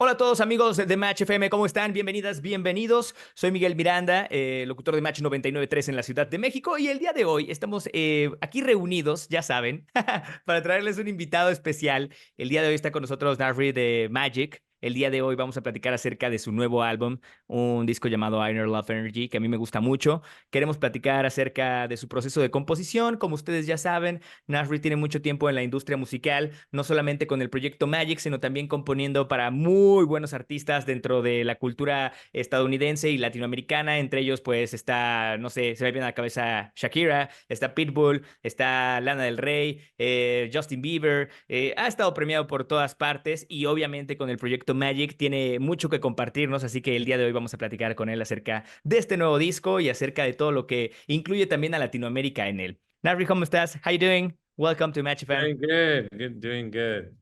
Hola a todos amigos de Match FM, ¿cómo están? Bienvenidas, bienvenidos. Soy Miguel Miranda, locutor de Match 99.3 en la Ciudad de México y el día de hoy estamos aquí reunidos, ya saben, para traerles un invitado especial. El día de hoy está con nosotros Narvi de Magic. El día de hoy vamos a platicar acerca de su nuevo álbum, un disco llamado Inner Love Energy, que a mí me gusta mucho. Queremos platicar acerca de su proceso de composición. Como ustedes ya saben, Nasri tiene mucho tiempo en la industria musical, no solamente con el proyecto Magic, sino también componiendo para muy buenos artistas dentro de la cultura estadounidense y latinoamericana. Entre ellos, pues está, no sé, se me viene a la cabeza Shakira, está Pitbull, está Lana del Rey, Justin Bieber. Ha estado premiado por todas partes y obviamente con el proyecto Magic tiene mucho que compartirnos, así que el día de hoy vamos a platicar con él acerca de este nuevo disco y acerca de todo lo que incluye también a Latinoamérica en él. Narvi, ¿cómo estás? How you doing? Welcome to Match FM. Doing good. Good, doing good.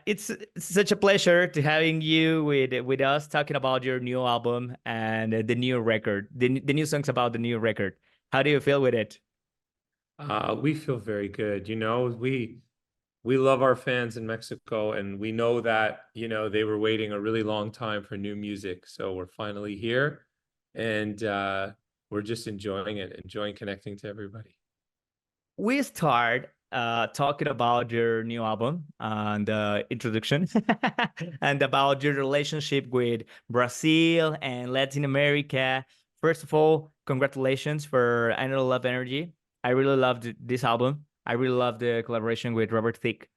It's such a pleasure to having you with us talking about your new album and the new record, the new songs about the new record. How do you feel with it? We feel very good. We love our fans in Mexico, and we know that, they were waiting a really long time for new music. So we're finally here, and we're just enjoying it, enjoying connecting to everybody. We start talking about your new album and the introduction and about your relationship with Brazil and Latin America. First of all, congratulations for I Know Love Energy. I really loved this album. I really love the collaboration with Robert Thicke. Thank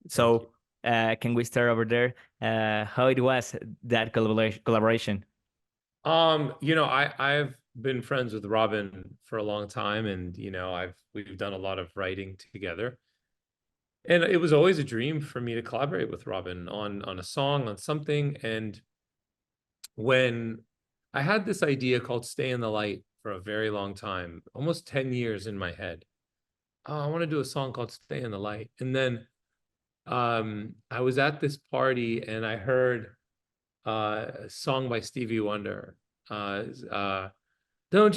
you. So, can we start over there? How it was that collaboration? I've been friends with Robin for a long time, and we've done a lot of writing together. And it was always a dream for me to collaborate with Robin on a song, on something. And when I had this idea called Stay in the Light for a very long time, almost 10 years in my head. Oh, I want to do a song called Stay in the Light. And then I was at this party and I heard a song by Stevie Wonder. Don't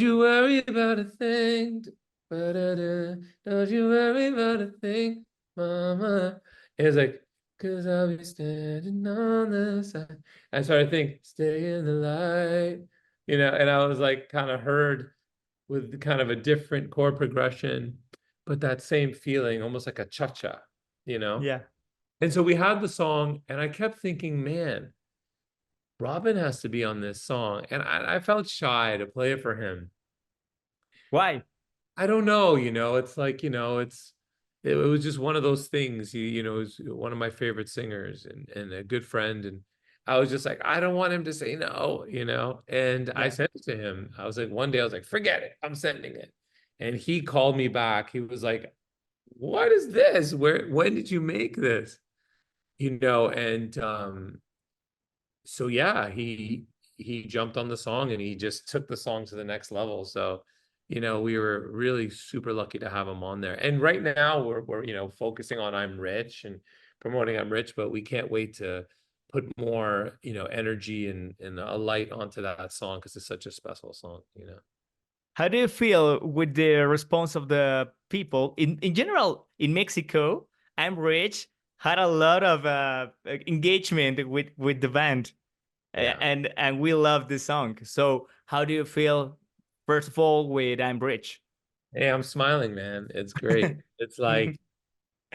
you worry about a thing. Don't you worry about a thing, mama. And it's like, cause I'll be standing on the side. I started thinking, stay in the light, and I was like kind of heard with kind of a different chord progression, but that same feeling, almost like a cha-cha, you know? Yeah. And so we had the song, and I kept thinking, man, Robin has to be on this song. And I felt shy to play it for him. Why? I don't know, it's like, it was just one of those things. He's one of my favorite singers and a good friend. And I was just like, I don't want him to say no. And I Yeah. said it to him. I was like, one day I was like, forget it, I'm sending it. And he called me back. He was like, what is this? When did you make this? And so yeah, he jumped on the song and he just took the song to the next level. So, we were really super lucky to have him on there. And right now we're focusing on I'm Rich and promoting I'm Rich, but we can't wait to put more, energy and a light onto that song because it's such a special song. How do you feel with the response of the people in general in Mexico? I'm Rich had a lot of engagement with the band, Yeah. and we love the song. So how do you feel first of all with I'm Rich? Hey, I'm smiling, man. It's great. It's like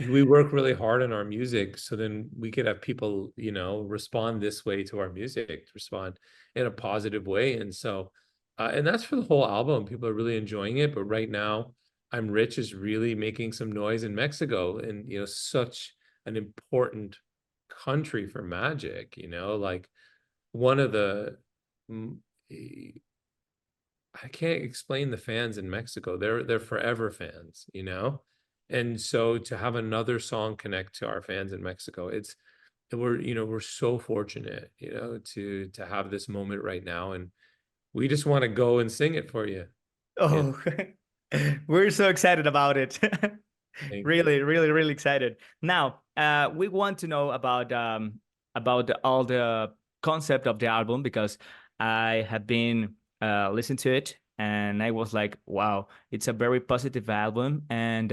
we work really hard on our music so then we could have people respond this way to our music, respond in a positive way. And so and that's for the whole album. People are really enjoying it, but right now I'm Rich is really making some noise in Mexico, and such an important country for magic, like one of the mm, I can't explain the fans in Mexico. They're forever fans. And so to have another song connect to our fans in Mexico, we're so fortunate, to have this moment right now. And we just want to go and sing it for you. Yeah. Oh, we're so excited about it. Thank you. Really, really, really excited. Now, we want to know about all the concept of the album because I have been listening to it and I was like, wow, it's a very positive album and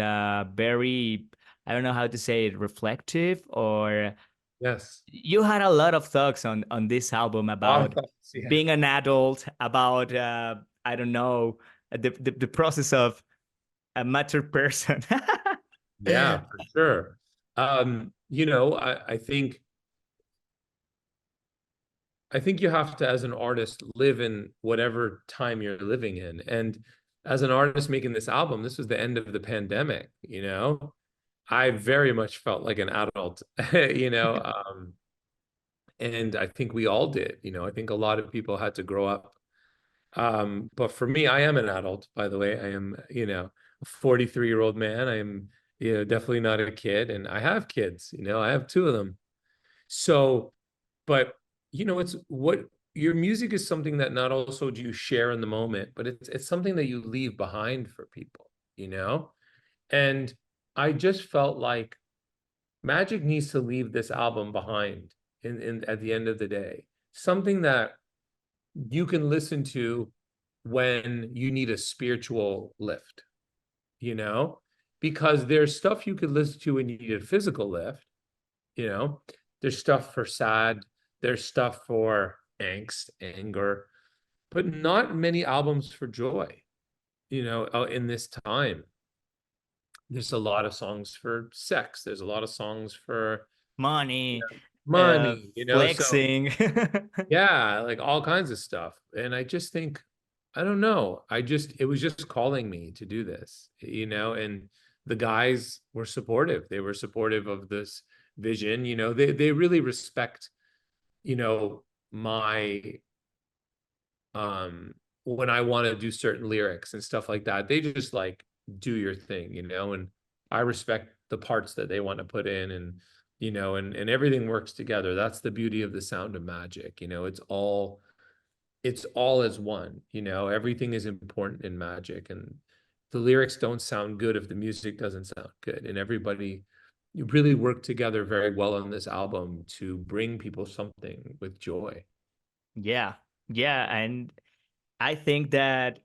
very, I don't know how to say it, reflective or Yes. You had a lot of thoughts on this album A lot of about thoughts. Yeah. being an adult, about I don't know, the process of a mature person. Yeah, for sure. I think you have to, as an artist, live in whatever time you're living in. And as an artist making this album, this was the end of the pandemic, I very much felt like an adult, and I think we all did, I think a lot of people had to grow up. But for me, I am an adult, by the way. I am, a 43-year-old man. I am, definitely not a kid, and I have kids, I have two of them. So, but it's what your music is something that not also do you share in the moment, but it's something that you leave behind for people, And I just felt like Magic needs to leave this album behind in at the end of the day. Something that you can listen to when you need a spiritual lift, you know, because there's stuff you could listen to when you need a physical lift, you know, there's stuff for sad, there's stuff for angst, anger, but not many albums for joy, in this time. There's a lot of songs for sex, there's a lot of songs for Money, money, so flexing. yeah, like all kinds of stuff. And I just think, I don't know. It was just calling me to do this, and the guys were supportive. They were supportive of this vision. They really respect, my, when I want to do certain lyrics and stuff like that. They just like, do your thing, and I respect the parts that they want to put in, and everything works together. That's the beauty of the sound of Magic. It's all as one, everything is important in Magic, and the lyrics don't sound good if the music doesn't sound good. And everybody, you really work together very well on this album to bring people something with joy. Yeah, yeah, and I think that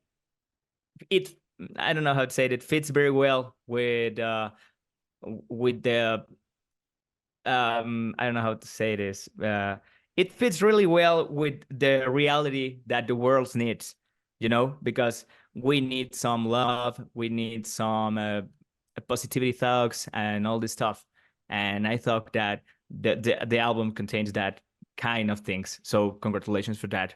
it, I don't know how to say it, it fits very well with the I don't know how to say this. It fits really well with the reality that the world needs, because we need some love, we need some positivity thoughts and all this stuff. And I thought that the album contains that kind of things. So congratulations for that.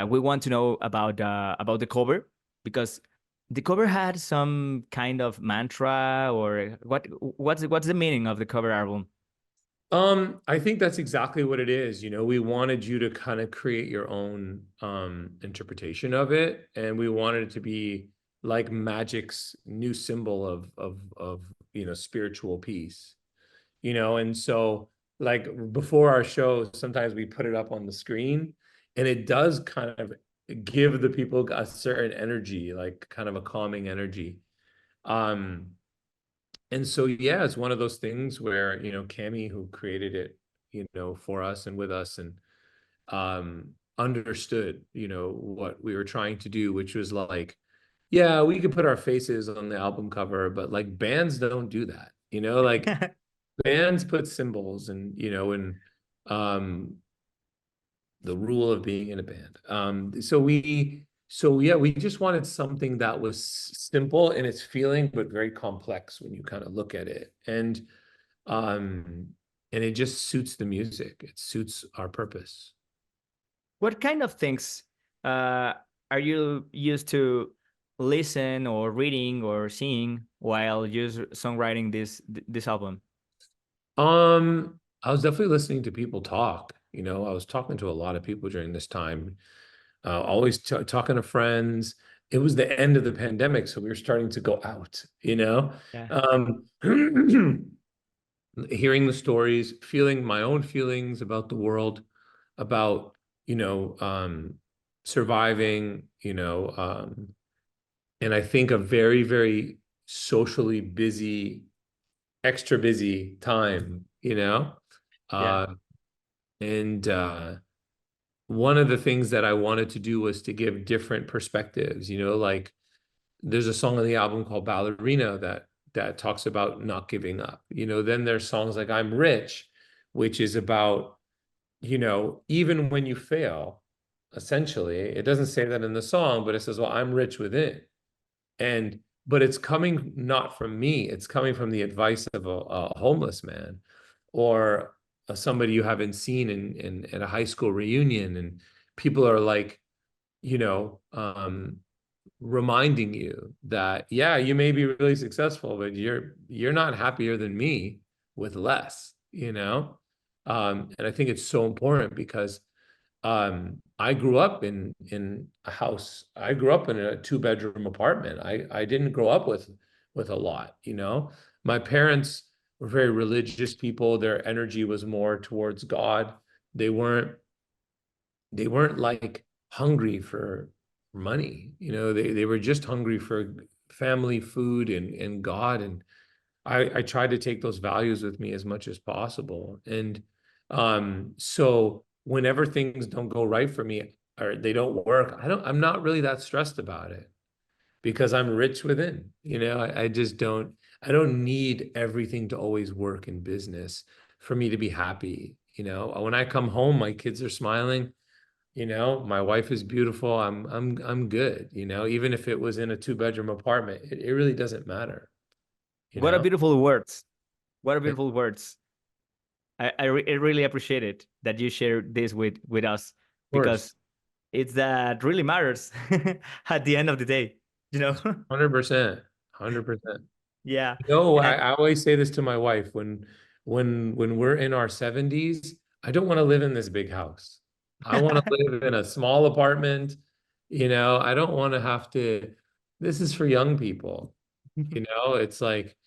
We want to know about the cover, because the cover had some kind of mantra, or what's the meaning of the cover album? I think that's exactly what it is. We wanted you to kind of create your own interpretation of it, and we wanted it to be like Magic's new symbol of spiritual peace. And so like before our show, sometimes we put it up on the screen, and it does kind of give the people a certain energy, like kind of a calming energy. Um, and so, yeah, it's one of those things where, Cami, who created it, for us and with us, and understood, what we were trying to do, which was like, yeah, we could put our faces on the album cover, but like bands don't do that, like bands put symbols, and um the rule of being in a band. So yeah, we just wanted something that was simple in its feeling, but very complex when you kind of look at it. Um, and it just suits the music. It suits our purpose. What kind of things uh, are you used to listen or reading or seeing while you songwriting this album? I was definitely listening to people talk. I was talking to a lot of people during this time, always talking to friends. It was the end of the pandemic, so we were starting to go out, Yeah. hearing the stories, feeling my own feelings about the world, about, surviving, and I think a very, very socially busy, extra busy time, Yeah. uh, and one of the things that I wanted to do was to give different perspectives, like there's a song on the album called Ballerina that talks about not giving up. Then there's songs like I'm Rich, which is about, even when you fail, essentially, it doesn't say that in the song, but it says, well, I'm rich within. And, but it's coming not from me, it's coming from the advice of a homeless man or somebody you haven't seen at a high school reunion. And people are like, you know, um, reminding you that, yeah, you may be really successful, but you're not happier than me with less, and I think it's so important because I grew up in a house. I grew up in a two-bedroom apartment. I didn't grow up with a lot. My parents were very religious people. Their energy was more towards God. They weren't they weren't like hungry for money. They were just hungry for family, food, and God. And I tried to take those values with me as much as possible. And so whenever things don't go right for me or they don't work, I'm not really that stressed about it because I'm rich within. I don't need everything to always work in business for me to be happy. When I come home, my kids are smiling. My wife is beautiful. I'm good. Even if it was in a two-bedroom apartment, it really doesn't matter. You What a know? beautiful words. What a Of beautiful words. I really appreciate it that you share this with us course. because it's that really matters at the end of the day, you know? 100%. 100%. Yeah. I, And I always say this to my wife when we're in our 70s, I don't want to live in this big house. I want to live in a small apartment. I don't want to have to, this is for young people. It's like,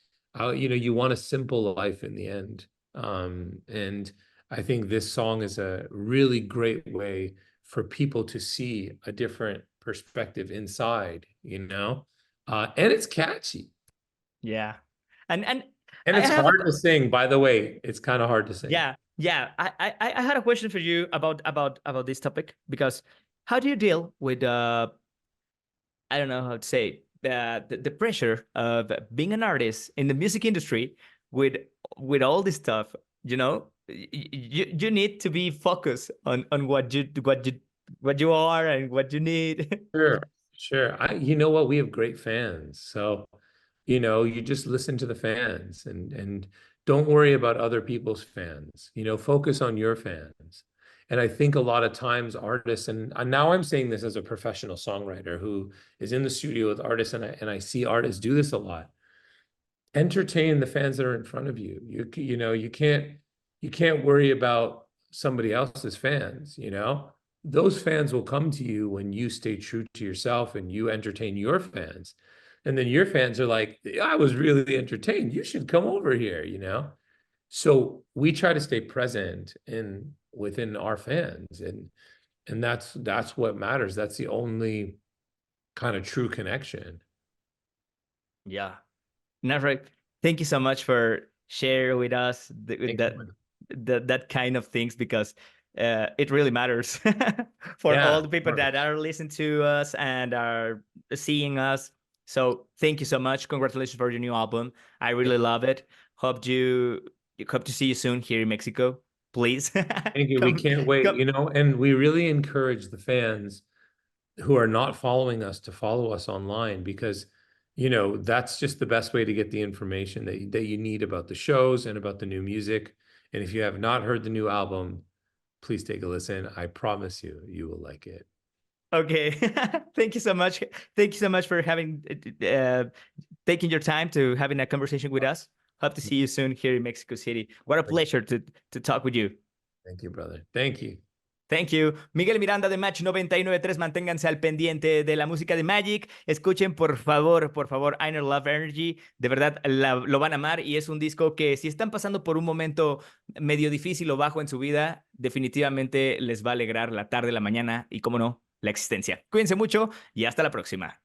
you want a simple life in the end. And I think this song is a really great way for people to see a different perspective inside. And it's catchy. yeah. And And I it's have a hard to sing, by the way. It's kind of hard to sing. yeah. I had a question for you about this topic because how do you deal with I don't know how to say it, the pressure of being an artist in the music industry with all this stuff, you know? You need to be focused on what you are and what you need. Sure, sure. You know what? We have great fans. So, you just listen to the fans and don't worry about other people's fans. Focus on your fans. And I think a lot of times artists, and now I'm saying this as a professional songwriter who is in the studio with artists, and I see artists do this a lot. Entertain the fans that are in front of you. You can't worry about somebody else's fans. Those fans will come to you when you stay true to yourself and you entertain your fans. And then your fans are like, I was really entertained. You should come over here. So we try to stay present in within our fans, and that's what matters. That's the only kind of true connection. Yeah. No, right. Thank you so much for sharing with us Thank you. that kind of things because it really matters for Yeah, all the of people that course. are listening to us and are seeing us. So thank you so much. Congratulations for your new album. I really love it. Hope to see you soon here in Mexico. Please Thank you. We come can't wait, come. and we really encourage the fans who are not following us to follow us online because, that's just the best way to get the information that you need about the shows and about the new music. And if you have not heard the new album, please take a listen. I promise you, you will like it. Okay. Thank you so much. Thank you so much for having taking your time to having a conversation with us. Hope to see you soon here in Mexico City. What a pleasure to talk with you. Thank you, brother. Thank you. Thank you. Miguel Miranda de Match 99.3. Manténganse al pendiente de la música de Magic. Escuchen, por favor, I Know Love Energy. De verdad, lo van a amar y es un disco que si están pasando por un momento medio difícil o bajo en su vida, definitivamente les va a alegrar la tarde, la mañana y, cómo no, la existencia. Cuídense mucho y hasta la próxima.